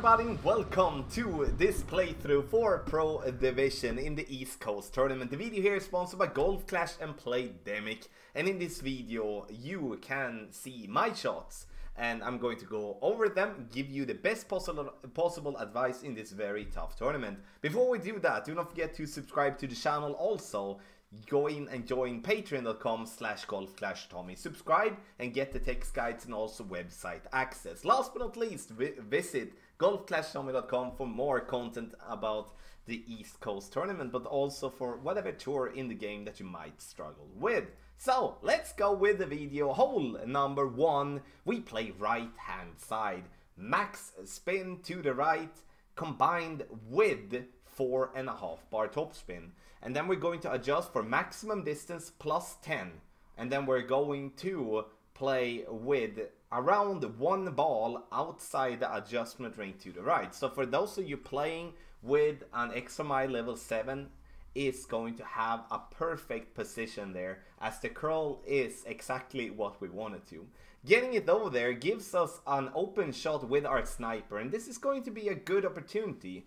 everybody, welcome to this playthrough for Pro Division in the East Coast Tournament. The video here is sponsored by Golf Clash and Playdemic, and in this video you can see my shots and I'm going to go over them, give you the best possible advice in this very tough tournament. Before we do that, do not forget to subscribe to the channel. Also go in and join patreon.com/golfclashtommy. Subscribe and get the text guides and also website access. Last but not least, visit golfclashtommy.com for more content about the East Coast Tournament, but also for whatever tour in the game that you might struggle with. So let's go with the video. Hole number 1, we play right hand side. Max spin to the right combined with 4.5 bar topspin. And then we're going to adjust for maximum distance plus 10. And then we're going to play with around 1 ball outside the adjustment ring to the right. So for those of you playing with an extra mile level 7, is going to have a perfect position there, as the curl is exactly what we wanted to. Getting it over there gives us an open shot with our sniper, and this is going to be a good opportunity.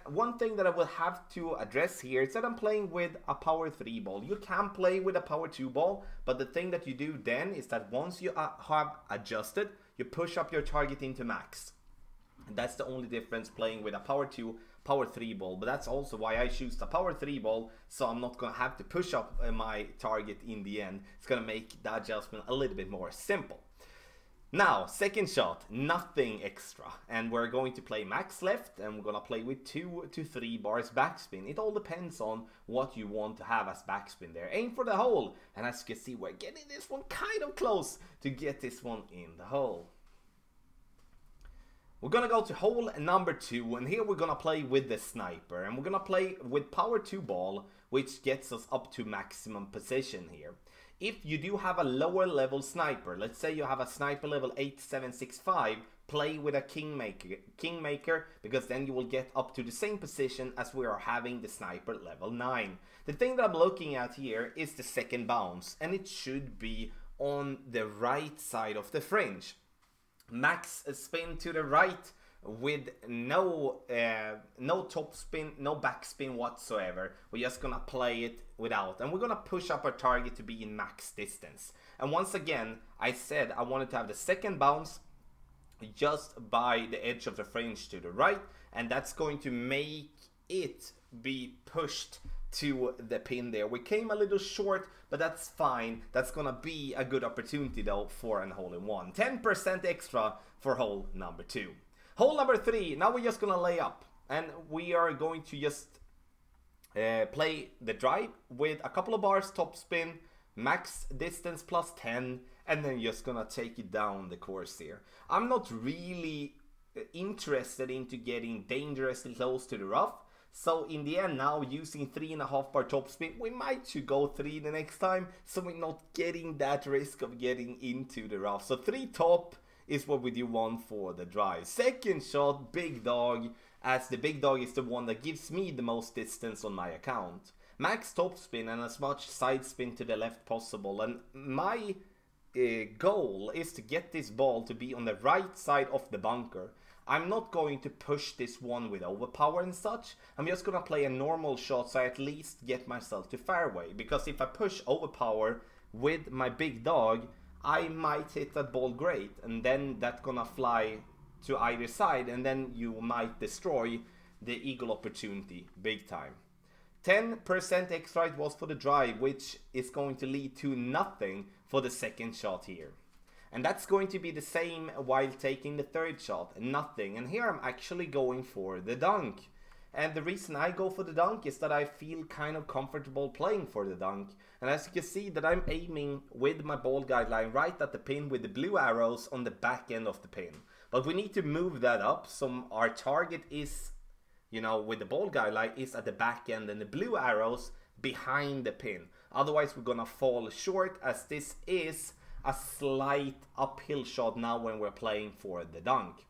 One thing that I will have to address here is that I'm playing with a power 3 ball. You can play with a power 2 ball, but the thing that you do then is that once you have adjusted, you push up your target into max. And that's the only difference playing with a power 2, power 3 ball. But that's also why I choose the power 3 ball, so I'm not going to have to push up my target in the end. It's going to make the adjustment a little bit more simple. Now, second shot, nothing extra, and we're going to play max left, and we're going to play with 2 to 3 bars backspin. It all depends on what you want to have as backspin there. Aim for the hole, and as you can see, we're getting this one kind of close to get this one in the hole. We're going to go to hole number 2, and here we're going to play with the sniper, and we're going to play with power 2 ball, which gets us up to maximum position here. If you do have a lower level sniper, let's say you have a sniper level 8765, play with a kingmaker, because then you will get up to the same position as we are having the sniper level 9. The thing that I'm looking at here is the second bounce, and it should be on the right side of the fringe. Max spin to the right with no top spin, no backspin whatsoever. We're just gonna play it without, and we're gonna push up our target to be in max distance. And once again, I said I wanted to have the second bounce just by the edge of the fringe to the right, and that's going to make it be pushed to the pin there. We came a little short, but that's fine. That's gonna be a good opportunity though for an hole in one. 10% extra for hole number 2. Hole number 3, now we're just gonna lay up, and we are going to just play the drive with a couple of bars topspin, max distance plus 10, and then just gonna take it down the course here. I'm not really interested into getting dangerously close to the rough, so in the end now, using 3.5 bar topspin, we might should go 3 the next time, so we're not getting that risk of getting into the rough. So 3 top is what we do want for the drive. Second shot, big dog, as the big dog is the one that gives me the most distance on my account. Max topspin and as much side spin to the left possible, and my goal is to get this ball to be on the right side of the bunker. I'm not going to push this one with overpower and such. I'm just gonna play a normal shot so I at least get myself to fairway, because if I push overpower with my big dog, I might hit that ball great, and then that's gonna fly to either side, and then you might destroy the eagle opportunity big time. 10% extra it was for the drive, which is going to lead to nothing for the second shot here. And that's going to be the same while taking the third shot, nothing. And here I'm actually going for the dunk. And the reason I go for the dunk is that I feel kind of comfortable playing for the dunk. And as you can see that I'm aiming with my ball guideline right at the pin with the blue arrows on the back end of the pin. But we need to move that up so our target is, you know, with the ball guideline is at the back end and the blue arrows behind the pin. Otherwise we're gonna fall short, as this is a slight uphill shot now when we're playing for the dunk.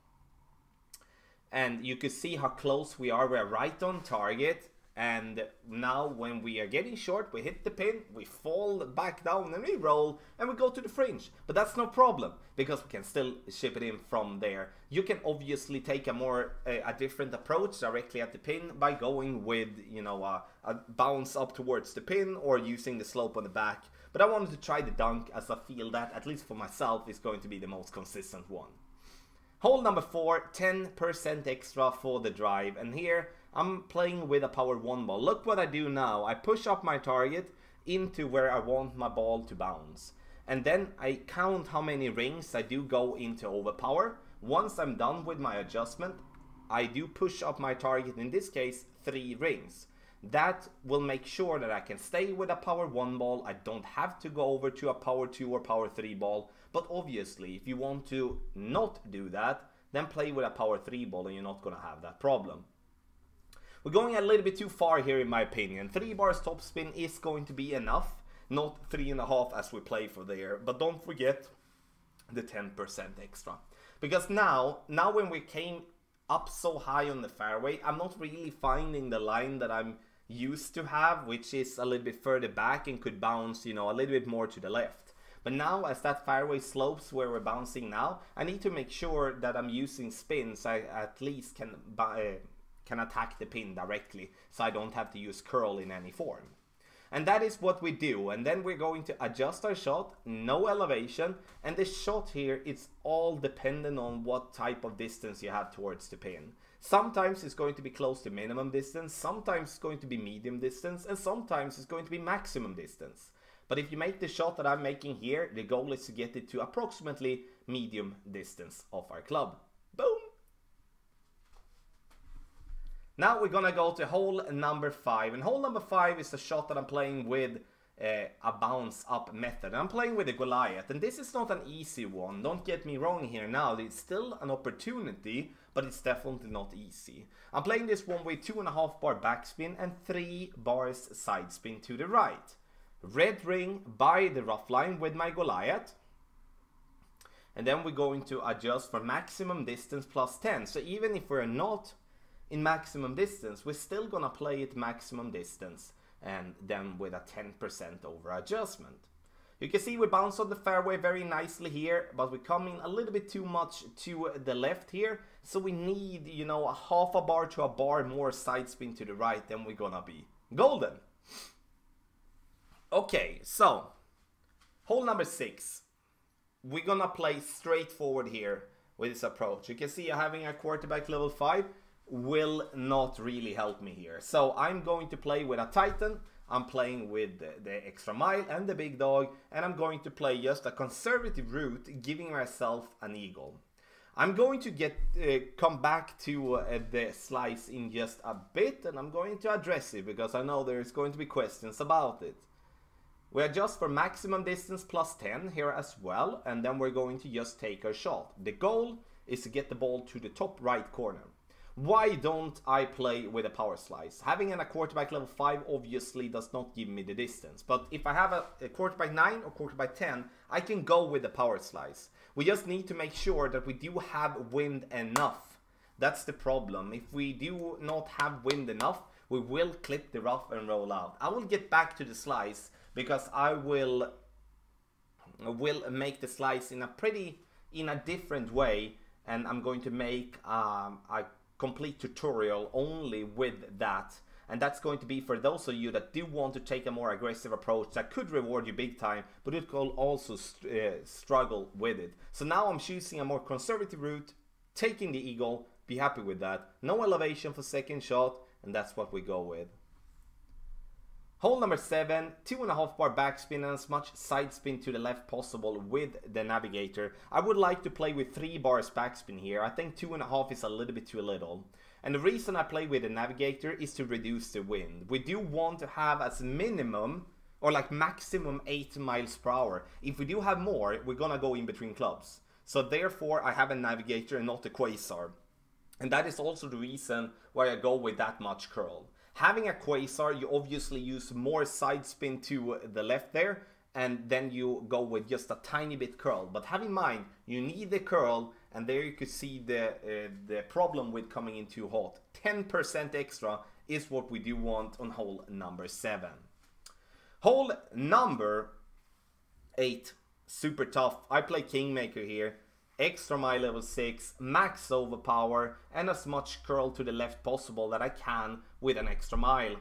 And you can see how close we are. We're right on target, And now when we are getting short, we hit the pin, we fall back down and we roll and we go to the fringe. But that's no problem because we can still ship it in from there. You can obviously take a different approach directly at the pin by going with, you know, a bounce up towards the pin or using the slope on the back. But I wanted to try the dunk as I feel that, at least for myself, is going to be the most consistent one. Hole number 4, 10% extra for the drive, and here I'm playing with a power 1 ball. Look what I do now. I push up my target into where I want my ball to bounce. And then I count how many rings I do go into overpower. Once I'm done with my adjustment, I do push up my target, in this case 3 rings. That will make sure that I can stay with a power 1 ball. I don't have to go over to a power 2 or power 3 ball. But obviously, if you want to not do that, then play with a power 3 ball and you're not going to have that problem. We're going a little bit too far here in my opinion. 3 bars topspin is going to be enough, not 3.5 as we play for there. But don't forget the 10% extra. Because now when we came up so high on the fairway, I'm not really finding the line that I'm used to have, which is a little bit further back and could bounce, you know, a little bit more to the left. But now as that fairway slopes where we're bouncing now, I need to make sure that I'm using spins. I at least can attack the pin directly, so I don't have to use curl in any form. And that is what we do. And then we're going to adjust our shot, no elevation. And the shot here, it's all dependent on what type of distance you have towards the pin. Sometimes it's going to be close to minimum distance, sometimes it's going to be medium distance, and sometimes it's going to be maximum distance. But if you make the shot that I'm making here, the goal is to get it to approximately medium distance of our club. Boom! Now we're gonna go to hole number 5. And hole number 5 is a shot that I'm playing with a bounce up method. I'm playing with a Goliath, and this is not an easy one. Don't get me wrong here now. It's still an opportunity, but it's definitely not easy. I'm playing this one with 2.5 bar backspin and 3 bars side spin to the right. Red ring by the rough line with my Goliath. And then we're going to adjust for maximum distance plus 10. So even if we're not in maximum distance, we're still gonna play it maximum distance, and then with a 10% over adjustment. You can see we bounce on the fairway very nicely here, but we're coming a little bit too much to the left here. So we need, you know, a half a bar to a bar more side spin to the right, then we're gonna be golden. Okay, so hole number 6. We're gonna play straightforward here with this approach. You can see having a quarterback level 5 will not really help me here. So I'm going to play with a Titan. I'm playing with the extra mile and the big dog, and I'm going to play just a conservative route, giving myself an eagle. I'm going to come back to the slice in just a bit, and I'm going to address it because I know there's going to be questions about it. We adjust for maximum distance plus 10 here as well, and then we're going to just take our shot. The goal is to get the ball to the top right corner. Why don't I play with a power slice? Having a quarterback level 5 obviously does not give me the distance, but if I have a quarterback 9 or quarterback 10, I can go with the power slice. We just need to make sure that we do have wind enough. That's the problem. If we do not have wind enough, we will clip the rough and roll out. I will get back to the slice because I will make the slice in a different way, and I'm going to make a complete tutorial only with that, and that's going to be for those of you that do want to take a more aggressive approach that could reward you big time, but it could also struggle with it. So now I'm choosing a more conservative route, taking the eagle, be happy with that, no elevation for second shot, and that's what we go with. Hole number 7, 2.5 bar backspin and as much side spin to the left possible with the navigator. I would like to play with 3 bars backspin here. I think 2.5 is a little bit too little. And the reason I play with the navigator is to reduce the wind. We do want to have as minimum or like maximum 8 miles per hour. If we do have more, we're gonna go in between clubs. So therefore I have a navigator and not a quasar. And that is also the reason why I go with that much curl. Having a quasar, you obviously use more side spin to the left there, and then you go with just a tiny bit curl. But have in mind, you need the curl, And there you could see the problem with coming in too hot. 10% extra is what we do want on hole number 7. Hole number 8, super tough. I play Kingmaker here. Extra mile level 6, max overpower, and as much curl to the left possible that I can with an extra mile.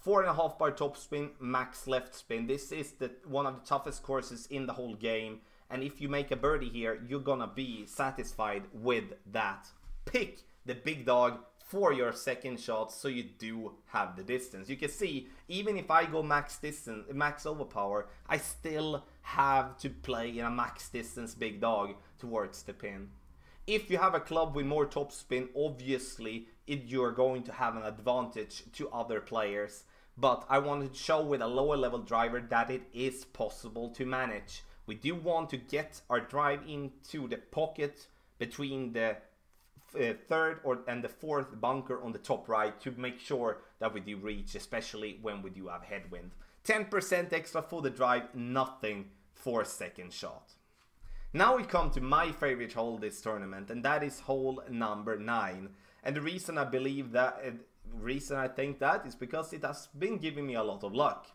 4.5 bar topspin, max left spin. This is one of the toughest courses in the whole game. And if you make a birdie here, you're gonna be satisfied with that. Pick the big dog for your second shot so you do have the distance. You can see, even if I go max distance, max overpower, I still have to play in a max distance big dog towards the pin. If you have a club with more topspin, obviously you're going to have an advantage to other players. But I wanted to show with a lower level driver that it is possible to manage. We do want to get our drive into the pocket between the third and the fourth bunker on the top right to make sure that we do reach, especially when we do have headwind. 10% extra for the drive, nothing for second shot. Now we come to my favorite hole this tournament, and that is hole number 9. And the reason I believe that, reason I think that is because it has been giving me a lot of luck.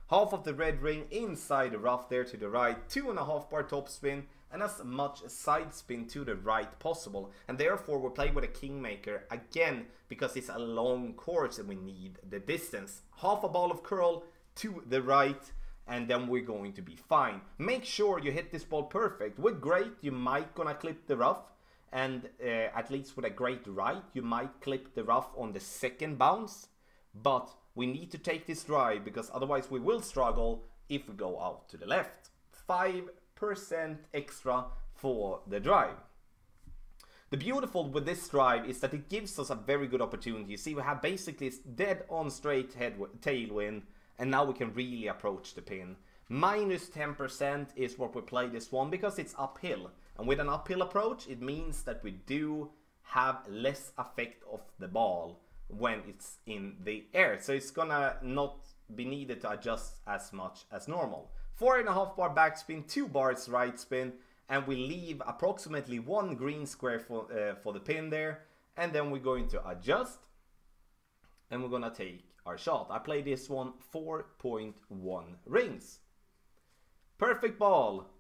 Half of the red ring inside the rough there to the right, 2.5 bar topspin, and as much side spin to the right possible. And therefore we play with a Kingmaker again because it's a long course and we need the distance. Half a ball of curl to the right, and then we're going to be fine. Make sure you hit this ball perfect. With great, you might gonna clip the rough, and at least with a great right, you might clip the rough on the second bounce. But we need to take this drive because otherwise we will struggle if we go out to the left. 5% extra for the drive. The beautiful with this drive is that it gives us a very good opportunity. You see, we have basically dead on straight tailwind, and now we can really approach the pin. Minus 10% is what we play this one because it's uphill. And with an uphill approach, it means that we do have less effect of the ball when it's in the air. So it's gonna not be needed to adjust as much as normal. 4.5 bar backspin, 2 bars right spin, and we leave approximately 1 green square for the pin there. And then we're going to adjust, and we're gonna take our shot. I play this one 4.1 rings. Perfect ball.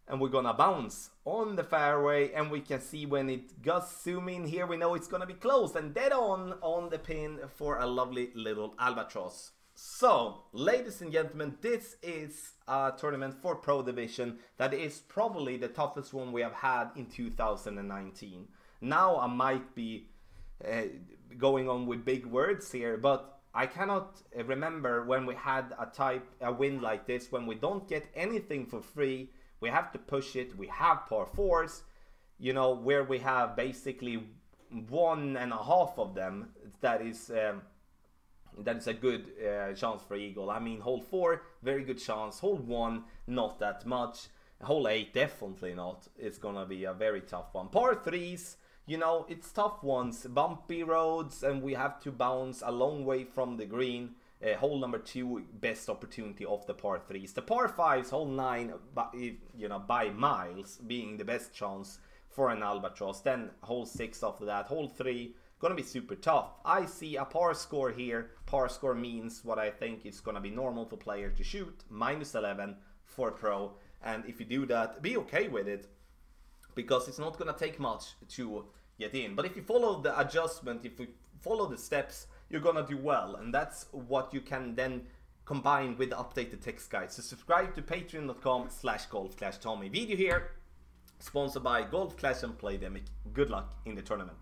And we're gonna bounce on the fairway, and we can see when it does zoom in here, we know it's gonna be close and dead on the pin for a lovely little albatross. So, ladies and gentlemen, this is a tournament for Pro Division that is probably the toughest one we have had in 2019. Now I might be going on with big words here, but I cannot remember when we had a win like this, when we don't get anything for free. We have to push it. We have par 4s, you know, where we have basically 1.5 of them. That is a good chance for eagle. I mean, hole 4, very good chance. Hole 1, not that much. Hole 8, definitely not. It's gonna be a very tough one. Par 3s, you know, it's tough ones. Bumpy roads, and we have to bounce a long way from the green. Hole number 2, best opportunity of the par 3s. The par 5s, hole 9, by miles, being the best chance for an albatross. Then hole 6 after that. Hole 3, gonna be super tough. I see a par score here. Par score means what I think is gonna be normal for player to shoot. Minus 11 for pro. And if you do that, be okay with it, because it's not gonna take much to get in. But if you follow the adjustment, if you follow the steps, you're gonna do well, and that's what you can then combine with the updated text guide. So subscribe to patreon.com/golfclashtommy. Video here sponsored by Golf Clash and Playdemic. Good luck in the tournament.